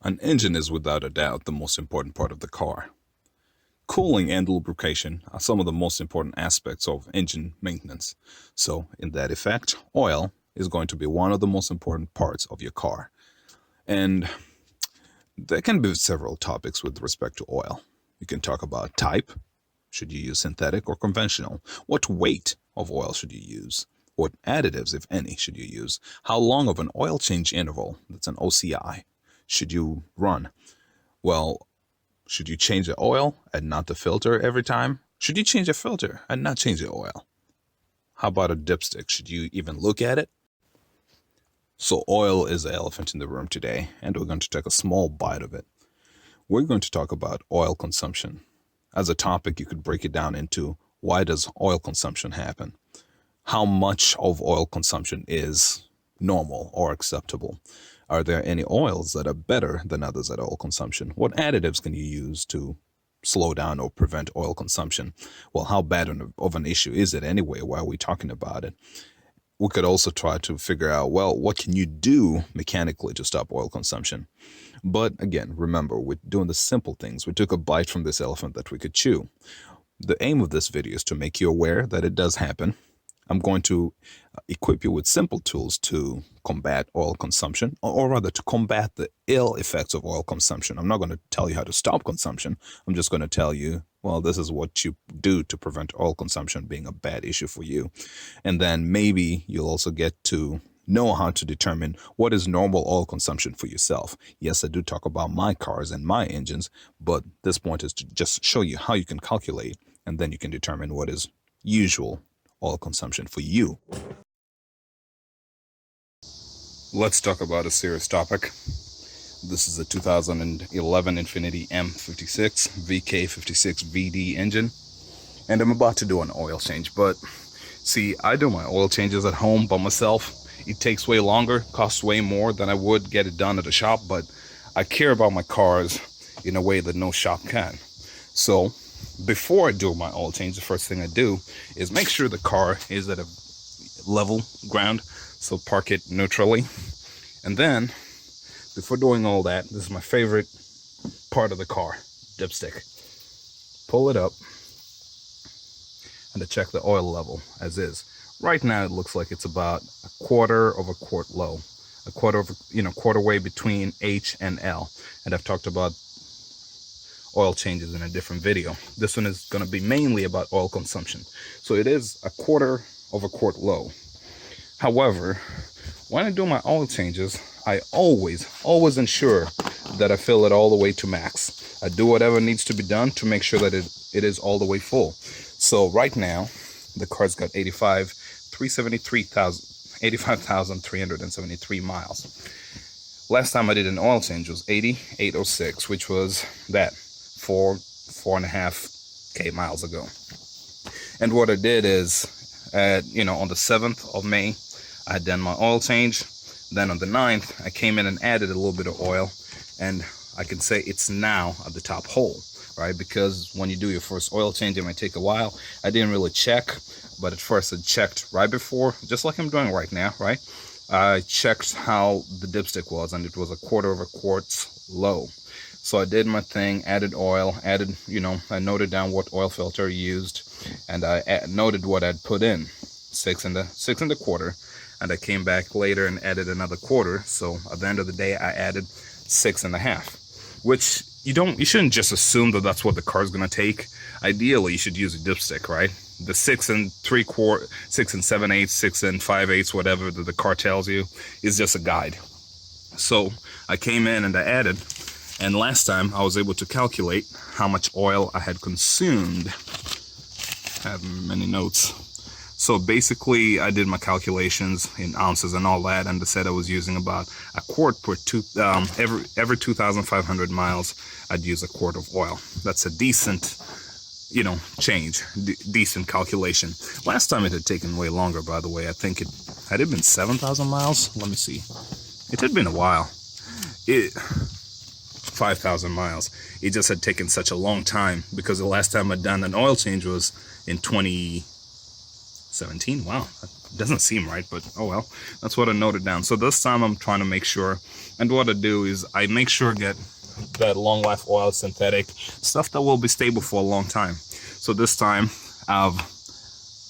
An engine is without a doubt the most important part of the car. Cooling and lubrication are some of the most important aspects of engine maintenance. So, in that effect, oil is going to be one of the most important parts of your car. And there can be several topics with respect to oil. You can talk about type. Should you use synthetic or conventional? What weight of oil should you use? What additives, if any, should you use? How long of an oil change interval, that's an OCI, should you run? Well, should you change the oil and not the filter every time? Should you change the filter and not change the oil? How about a dipstick? Should you even look at it? So oil is the elephant in the room today, and we're going to take a small bite of it. We're going to talk about oil consumption. As a topic, you could break it down into why does oil consumption happen? How much of oil consumption is normal or acceptable? Are there any oils that are better than others at oil consumption? What additives can you use to slow down or prevent oil consumption? Well, how bad of an issue is it anyway? Why are we talking about it? We could also try to figure out, well, what can you do mechanically to stop oil consumption? But again, remember, we're doing the simple things. We took a bite from this elephant that we could chew. The aim of this video is to make you aware that it does happen. I'm going to equip you with simple tools to combat oil consumption, or rather to combat the ill effects of oil consumption. I'm not going to tell you how to stop consumption. I'm just going to tell you, well, this is what you do to prevent oil consumption being a bad issue for you. And then maybe you'll also get to know how to determine what is normal oil consumption for yourself. Yes, I do talk about my cars and my engines, but this point is to just show you how you can calculate, and then you can determine what is usual oil consumption for you. Let's talk about a serious topic. This is a 2011 Infiniti M56 VK56 VD engine, and I'm about to do an oil change. But see, I do my oil changes at home by myself. It takes way longer, costs way more than I would get it done at a shop, but I care about my cars in a way that no shop can. So before I do my oil change, the first thing I do is make sure the car is at a level ground, so park it neutrally. And then, before doing all that, this is my favorite part of the car, dipstick. Pull it up and to check the oil level as is. Right now it looks like it's about a quarter of a quart low, a quarter way between H and L. And I've talked about oil changes in a different video. This one is going to be mainly about oil consumption. So it is a quarter of a quart low. However, when I do my oil changes, I always ensure that I fill it all the way to max. I do whatever needs to be done to make sure that it is all the way full. So right now, the car's got 85,373 miles. Last time I did an oil change was 8806, which was that 4.5K miles ago. And what I did is, on the 7th of May, I had done my oil change. Then on the 9th, I came in and added a little bit of oil, and I can say it's now at the top hole, right? Because when you do your first oil change, it might take a while. I didn't really check, but at first I checked right before, just like I'm doing right now, right? I checked how the dipstick was, and it was a quarter of a quart low. So I did my thing, added oil, I noted down what oil filter I used, and I noted what I'd put in, 6 1/4. And I came back later and added another quarter. So at the end of the day, I added 6 1/2, which you shouldn't just assume that that's what the car's gonna take. Ideally, you should use a dipstick, right? The 6 3/4, 6 7/8, 6 5/8, whatever that the car tells you is just a guide. So I came in and I added, and last time I was able to calculate how much oil I had consumed. I have many notes. So basically, I did my calculations in ounces and all that, and I said I was using about a quart per every 2,500 miles. I'd use a quart of oil. That's a decent, change, decent calculation. Last time it had taken way longer, by the way. I think had it been 7,000 miles. Let me see. It had been a while. 5,000 miles. It just had taken such a long time because the last time I'd done an oil change was in 2017. Wow, Doesn't seem right, but oh well. That's what I noted down. So this time I'm trying to make sure, and what I do is I make sure get that long life oil, synthetic stuff that will be stable for a long time. So this time I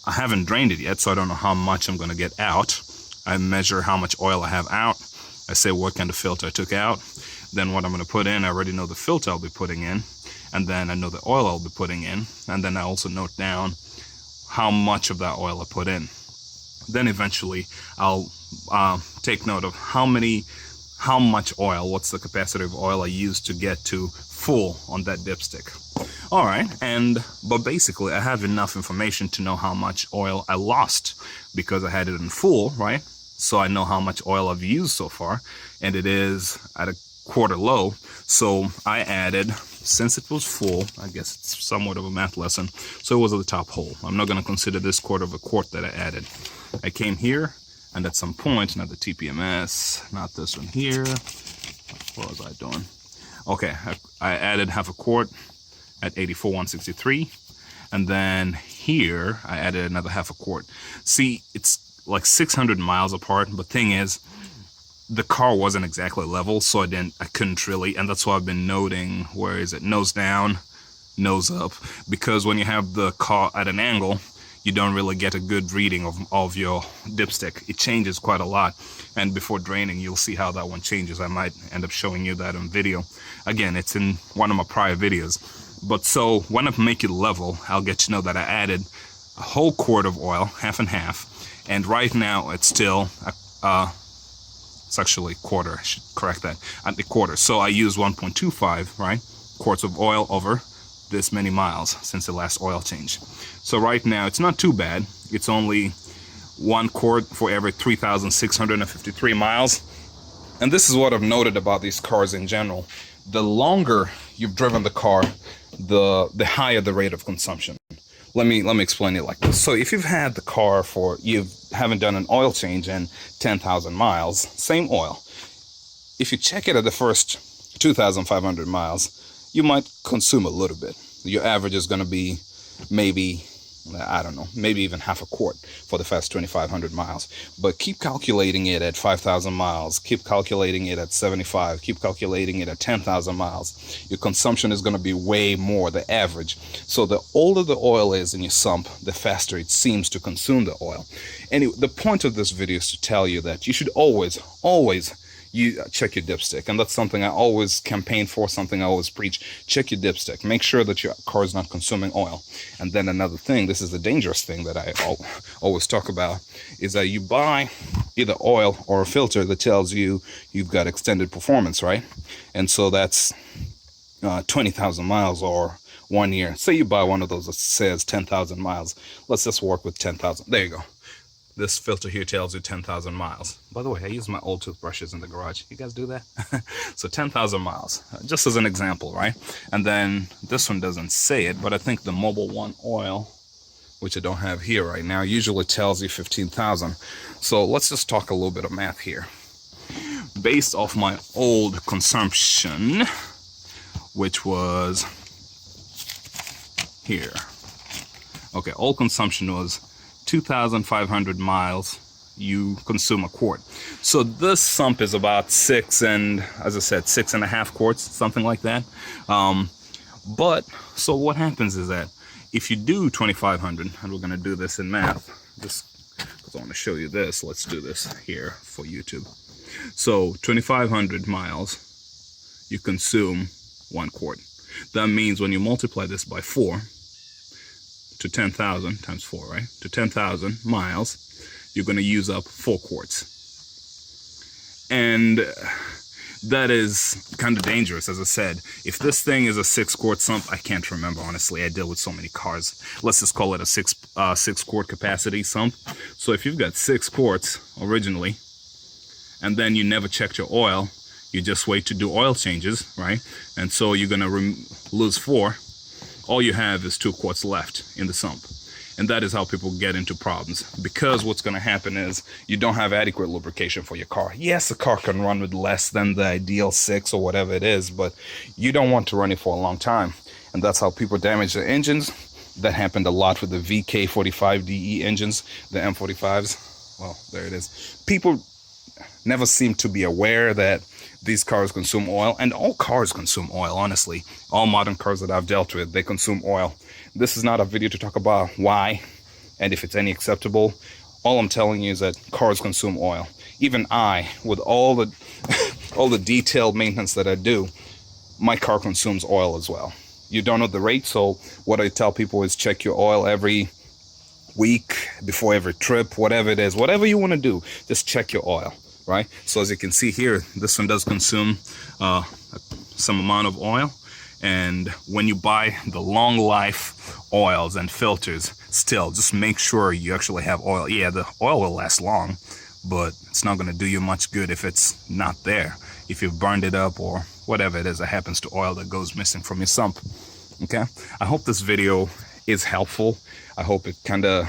haven't drained it yet, so I don't know how much I'm going to get out. I measure how much oil I have out. I say what kind of filter I took out. Then what I'm going to put in, I already know the filter I'll be putting in. And then I know the oil I'll be putting in. And then I also note down how much of that oil I put in. Then eventually I'll take note of how much oil, what's the capacity of oil I use to get to full on that dipstick. All right, but basically I have enough information to know how much oil I lost because I had it in full, right? So I know how much oil I've used so far, and it is at a quarter low. So I added, since it was full, I guess it's somewhat of a math lesson, so it was at the top hole. I'm not going to consider this quarter of a quart that I added. I came here, and at some point, not the TPMS, not this one here. What was I doing? Okay, I added half a quart at 84,163, and then here I added another half a quart. See, it's like 600 miles apart, but thing is, the car wasn't exactly level, so I couldn't really, and that's why I've been noting, where is it, nose down, nose up, because when you have the car at an angle, you don't really get a good reading of your dipstick. It changes quite a lot, and before draining, you'll see how that one changes. I might end up showing you that on video. Again, it's in one of my prior videos. But so when I make it level, I'll get to know that I added a whole quart of oil, half and half, and right now it's still it's actually a quarter, I should correct that, at the quarter. So I use 1.25, right, quarts of oil over this many miles since the last oil change. So right now it's not too bad. It's only 1 quart for every 3,653 miles. And this is what I've noted about these cars in general. The longer you've driven the car, the higher the rate of consumption. Let me explain it like this. So if you've had the car you haven't done an oil change in 10,000 miles, same oil. If you check it at the first 2,500 miles, you might consume a little bit. Your average is going to be maybe, I don't know, maybe even half a quart for the first 2,500 miles. But keep calculating it at 5,000 miles, keep calculating it at 75, keep calculating it at 10,000 miles. Your consumption is going to be way more, the average. So the older the oil is in your sump, the faster it seems to consume the oil. Anyway, the point of this video is to tell you that you should always you check your dipstick, and that's something I always campaign for, something I always preach. Check your dipstick, make sure that your car is not consuming oil. And then another thing, this is the dangerous thing that I always talk about, is that you buy either oil or a filter that tells you you've got extended performance, right? And so that's 20,000 miles or 1 year. Say you buy one of those that says 10,000 miles. Let's just work with 10,000. There you go. This filter here tells you 10,000 miles. By the way, I use my old toothbrushes in the garage. You guys do that? So 10,000 miles, just as an example, right? And then this one doesn't say it, but I think the Mobil 1 oil, which I don't have here right now, usually tells you 15,000. So let's just talk a little bit of math here. Based off my old consumption, which was here. Okay, old consumption was 2,500 miles, you consume a quart. So this sump is about 6.5 quarts, something like that. But so what happens is that if you do 2,500, and we're going to do this in math, just because I want to show you this, let's do this here for YouTube. So 2,500 miles, you consume 1 quart. That means when you multiply this by 4, to 10,000 times 4, right? To 10,000 miles, you're going to use up 4 quarts. And that is kind of dangerous, as I said. If this thing is a 6-quart sump, I can't remember, honestly. I deal with so many cars. Let's just call it a 6-quart capacity sump. So if you've got 6 quarts originally, and then you never checked your oil, you just wait to do oil changes, right? And so you're going to lose 4. All you have is 2 quarts left in the sump. And that is how people get into problems. Because what's going to happen is you don't have adequate lubrication for your car. Yes, the car can run with less than the ideal 6 or whatever it is, but you don't want to run it for a long time. And that's how people damage their engines. That happened a lot with the VK45DE engines, the M45s. Well, there it is. People never seem to be aware that these cars consume oil, and all cars consume oil, honestly. All modern cars that I've dealt with, they consume oil. This is not a video to talk about why and if it's any acceptable. All I'm telling you is that cars consume oil. Even I, with all the all the detailed maintenance that I do, my car consumes oil as well. You don't know the rate, so what I tell people is check your oil every week, before every trip, whatever it is, whatever you want to do, just check your oil, right? So as you can see here, this one does consume some amount of oil. And when you buy the long life oils and filters, still just make sure you actually have oil. Yeah, the oil will last long, but it's not going to do you much good if it's not there, if you've burned it up or whatever it is that happens to oil that goes missing from your sump. Okay, I hope this video is helpful. I hope it kind of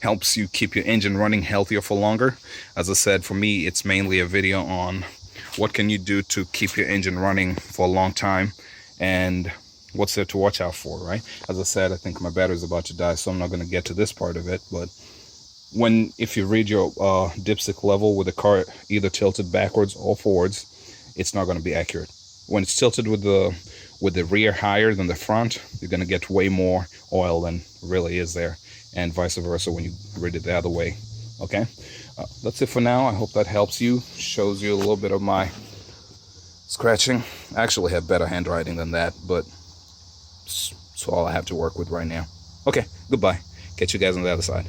helps you keep your engine running healthier for longer. As I said, for me, it's mainly a video on what can you do to keep your engine running for a long time and what's there to watch out for, right? As I said, I think my battery's about to die, so I'm not going to get to this part of it. But if you read your dipstick level with the car either tilted backwards or forwards, it's not going to be accurate. When it's tilted with the rear higher than the front, you're going to get way more oil than really is there, and vice versa when you read it the other way. Okay, that's it for now. I hope that helps you, shows you a little bit of my scratching. I actually have better handwriting than that, but it's all I have to work with right now. Okay, goodbye. Catch you guys on the other side.